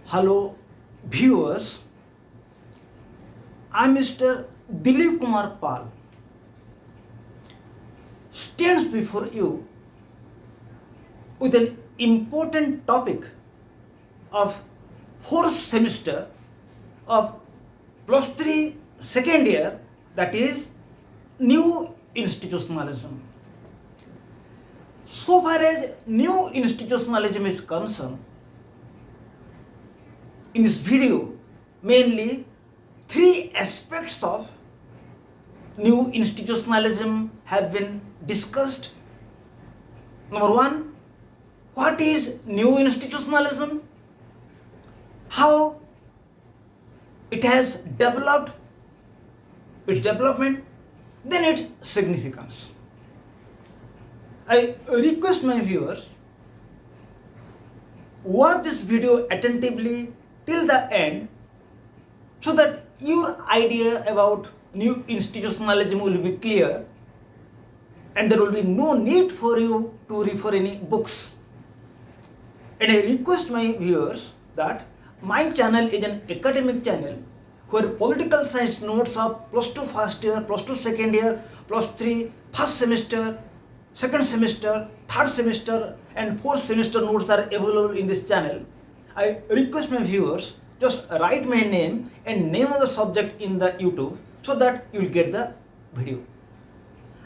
Hello viewers, I am Mr. Dilip Kumar Pal, stands before you with an important topic of fourth semester of plus 3 second year, that is new institutionalism. So far as new institutionalism is concerned, in this video, mainly three aspects of new institutionalism have been discussed. Number one, what is new institutionalism? How it has developed, its development, then its significance. I request my viewers, watch this video attentively till the end so that your idea about new institutionalism will be clear and there will be no need for you to refer any books. And I request my viewers that my channel is an academic channel where political science notes of plus 2 first year, plus 2 second year, plus 3 first semester, second semester, third semester and fourth semester notes are available in this channel. I request my viewers, just write my name and name of the subject in the YouTube so that you will get the video.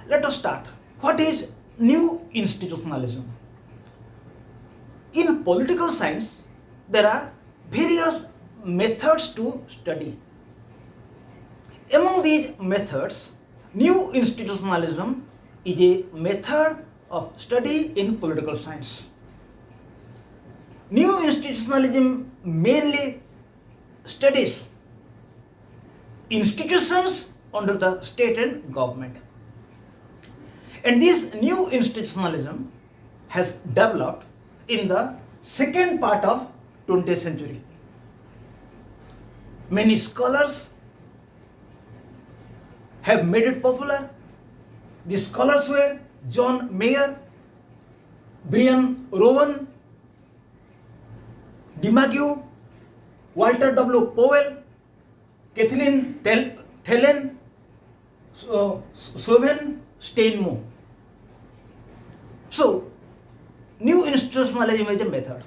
Let us start. What is new institutionalism? In political science, there are various methods to study. Among these methods, new institutionalism is a method of study in political science. New institutionalism mainly studies institutions under the state and government. And this new institutionalism has developed in the second part of 20th century. Many scholars have made it popular. The scholars were John Mayer, Brian Rowan, DeMaggio, Walter W. Powell, Kathleen Thelen, Soven Steinmo. So, new institutionalism is a method.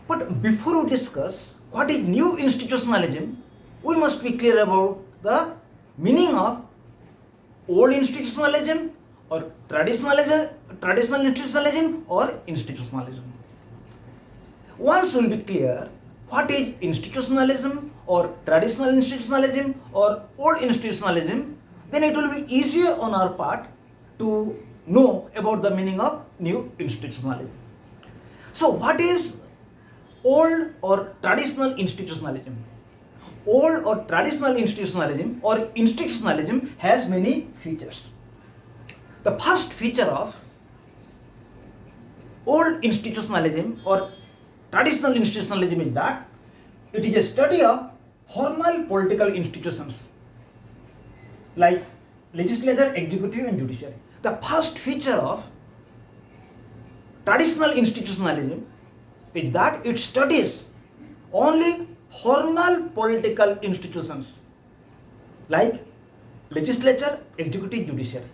But before we discuss what is new institutionalism, we must be clear about the meaning of old institutionalism or traditional institutionalism or institutionalism. Once will be clear what is institutionalism or traditional institutionalism or old institutionalism, then it will be easier on our part to know about the meaning of new institutionalism. So what is old or traditional institutionalism? Old or traditional institutionalism or institutionalism has many features. The first feature of old institutionalism or traditional institutionalism is that it is a study of formal political institutions like legislature, executive and judiciary. The first feature of traditional institutionalism is that it studies only formal political institutions like legislature, executive, judiciary.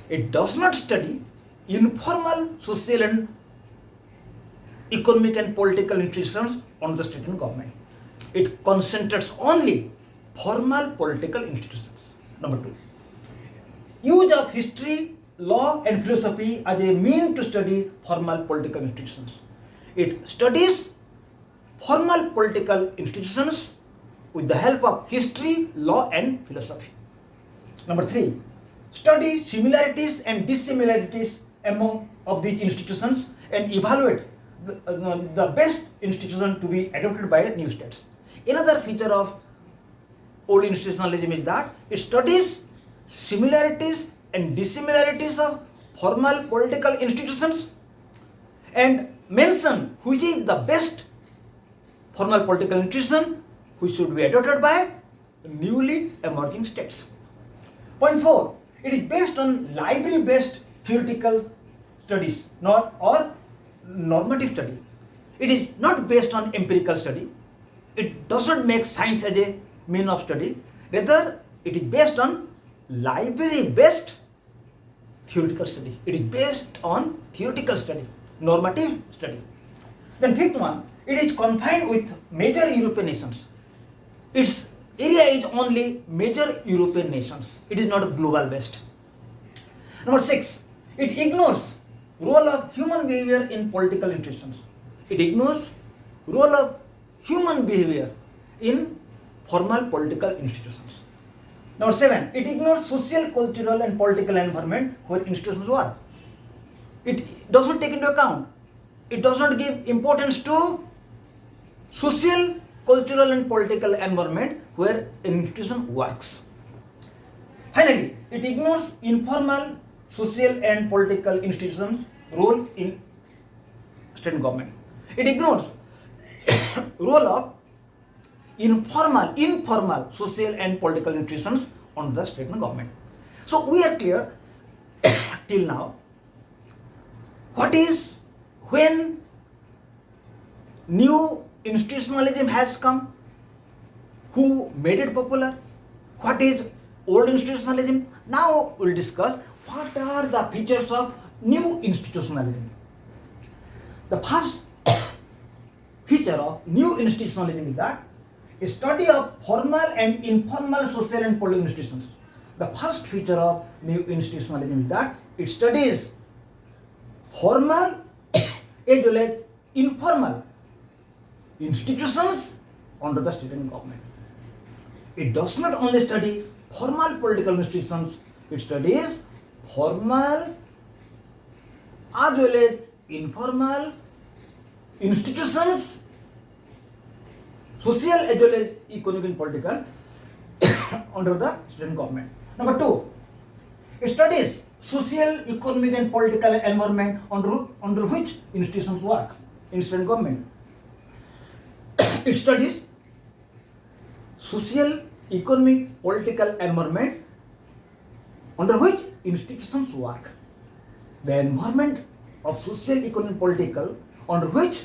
It does not study informal social and economic and political institutions on the state and government. It concentrates only formal political institutions. Number two, use of history, law and philosophy as a mean to study formal political institutions. It studies formal political institutions with the help of history, law and philosophy. Number three, study similarities and dissimilarities among of these institutions and evaluate the best institution to be adopted by new states. Another feature of old institutionalism is that it studies similarities and dissimilarities of formal political institutions and mention which is the best formal political institution which should be adopted by newly emerging states. Point 4. It is based on library-based theoretical studies or normative study. It is not based on empirical study. It does not make science as a mean of study. Rather, it is based on library-based theoretical study. It is based on theoretical study, normative study. Then fifth one, it is confined with major European nations. Its area is only major European nations. It is not global based. Number 6, it ignores role of human behavior in political institutions. It ignores role of human behavior in formal political institutions. Number 7, it ignores social, cultural and political environment where institutions work. It does not take into account. It does not give importance to social, cultural and political environment where an institution works. Finally, it ignores informal social and political institutions' role in state government. It ignores role of informal social and political institutions on the state government. So we are clear till now what is when new institutionalism has come, who made it popular, what is old institutionalism. Now we'll discuss what are the features of new institutionalism. The first feature of new institutionalism is that a study of formal and informal social and political institutions. The first feature of new institutionalism is that it studies formal as well as informal institutions under the state and government. It does not only study formal political institutions, it studies formal as well as informal institutions, social as well as economic and political under the state and government. Number 2, it studies social, economic and political environment under which institutions work in state and government. It studies social, economic, political environment under which institutions work. The environment of social, economic, political under which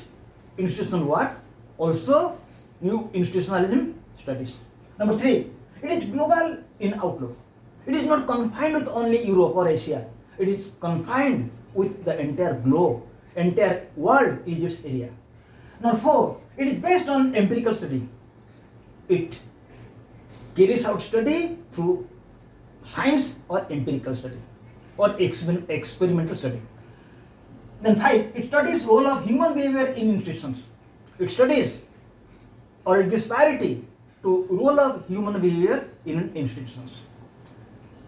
institutions work also new institutionalism studies. Number 3, it is global in outlook. It is not confined with only Europe or Asia. It is confined with the entire globe. Entire world is its area. Number 4, it is based on empirical study. It carries out study through science or empirical study or experimental study. Then 5, it studies role of human behavior in institutions. It studies or it gives priority to role of human behavior in institutions.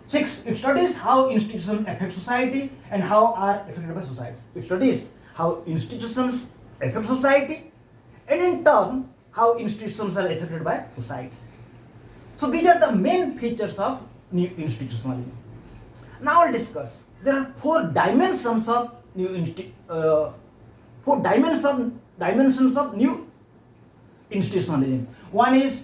6, it studies how institutions affect society and how are affected by society. It studies how institutions affect society and in turn how institutions are affected by society. So these are the main features of new institutionalism. Now I'll discuss. There are 4 dimensions of new institutionalism. One is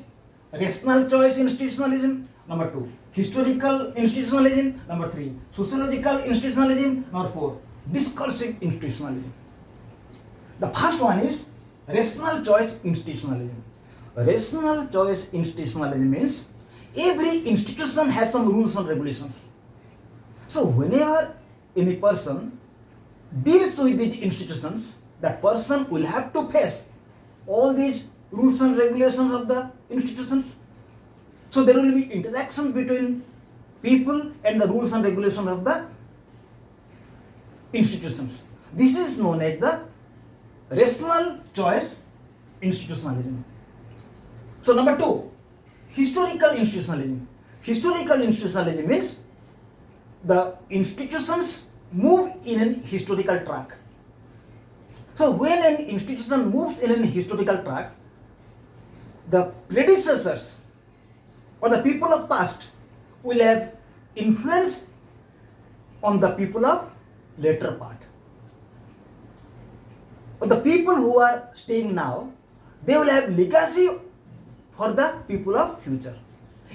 rational choice institutionalism. Number 2, historical institutionalism. Number 3, sociological institutionalism. Number 4, discursive institutionalism. The first one is rational choice institutionalism. Rational choice institutionalism means every institution has some rules and regulations. So whenever any person deals with these institutions, that person will have to face all these rules and regulations of the institutions. So there will be interaction between people and the rules and regulations of the institutions. This is known as the rational choice institutionalism. So number 2, historical institutionalism. Historical institutionalism means the institutions move in an historical track. So when an institution moves in an historical track, the predecessors or the people of past will have influence on the people of later part. But the people who are staying now, they will have legacy for the people of future.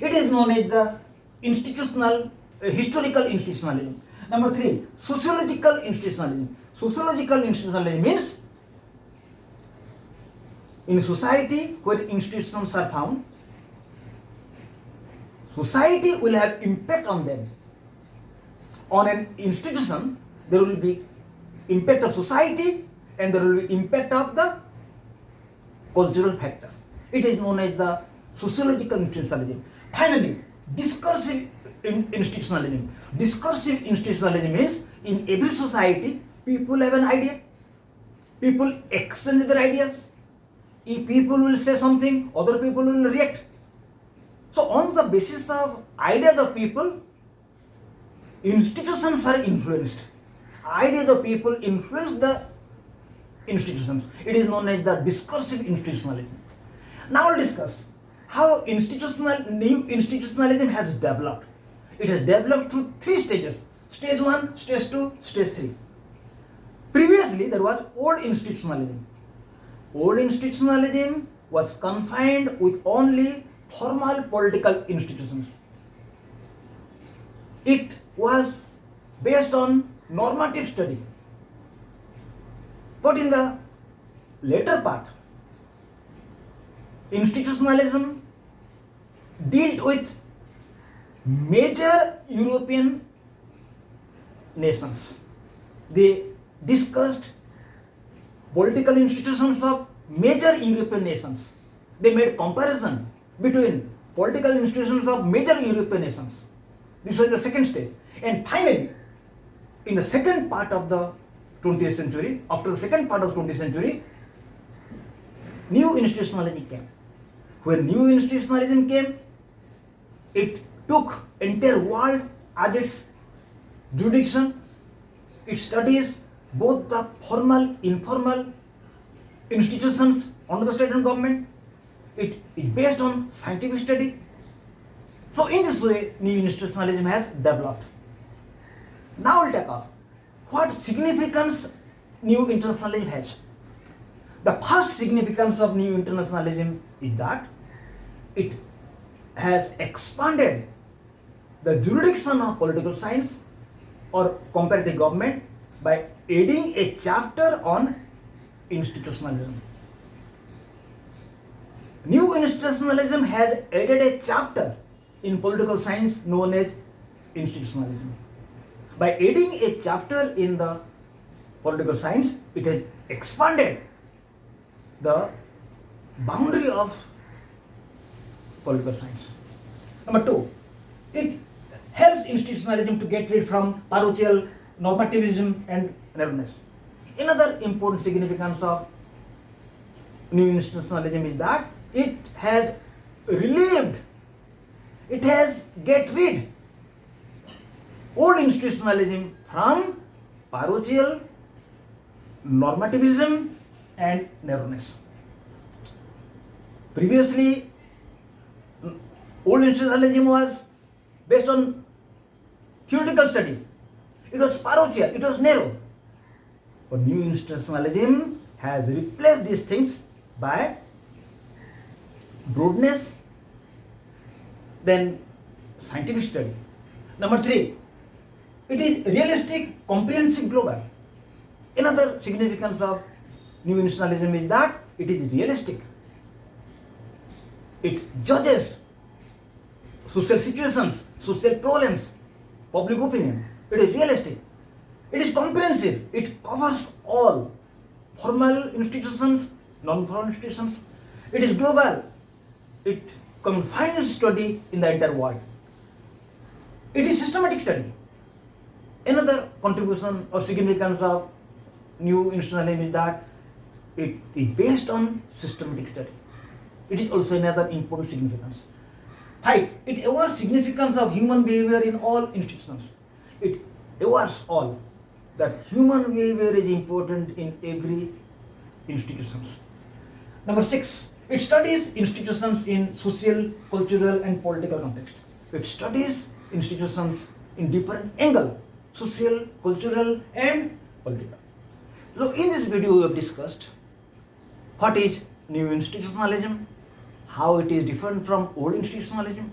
It is known as the historical institutionalism. Number 3, sociological institutionalism. Sociological institutionalism means In society where institutions are found, society will have impact on them. On an institution, there will be impact of society and there will be impact of the cultural factor. It is known as the sociological institutionalism. Finally, discursive institutionalism. Discursive institutionalism means in every society, people have an idea. People exchange their ideas. If people will say something, other people will react. So on the basis of ideas of people, institutions are influenced. Ideas of people influence the institutions. It is known as the discursive institutionalism. Now we'll discuss how new institutionalism has developed. It has developed through 3 stages. Stage 1, stage 2, stage 3. Previously, there was old institutionalism. Old institutionalism was confined with only formal political institutions. It was based on normative study. But in the later part, institutionalism dealt with major European nations. They discussed political institutions of major European nations. They made comparison between political institutions of major European nations. This was the second stage. And finally, in the second part of the 20th century, after the second part of the 20th century, new institutionalism came. When new institutionalism came, it took entire world as its jurisdiction. It studies both the formal, informal institutions under the state and government. It is based on scientific study. So in this way, new institutionalism has developed. Now we'll take off. What significance new internationalism has? The first significance of new internationalism is that it has expanded the jurisdiction of political science or comparative government by adding a chapter on institutionalism. New institutionalism has added a chapter in political science known as institutionalism. By adding a chapter in the political science, it has expanded the boundary of political science. Number 2, it helps institutionalism to get rid from parochial normativism and narrowness. Another important significance of new institutionalism is that it has relieved, it has get rid old institutionalism from parochial normativism and narrowness. Previously, old institutionalism was based on theoretical study. It was parochial, it was narrow. But new institutionalism has replaced these things by broadness, then scientific study. Number 3, it is realistic, comprehensive, global. Another significance of new institutionalism is that it is realistic. It judges social situations, social problems, public opinion. It is realistic. It is comprehensive. It covers all formal institutions, non-formal institutions. It is global. It confines study in the entire world. It is systematic study. Another contribution or significance of new institutionalism is that it is based on systematic study. It is also another important significance. 5, it awards significance of human behavior in all institutions. It awards all that human behavior is important in every institutions. Number 6, it studies institutions in social, cultural and political context. It studies institutions in different angle, social, cultural and political. So in this video we have discussed what is new institutionalism, how it is different from old institutionalism,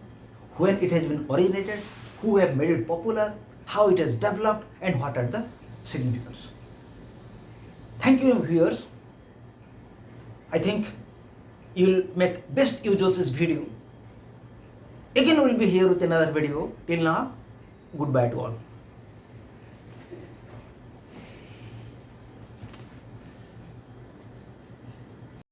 when it has been originated, who have made it popular, how it has developed and what are the significance. Thank you viewers. I think you will make best use of this video. Again we will be here with another video. Till now, goodbye to all.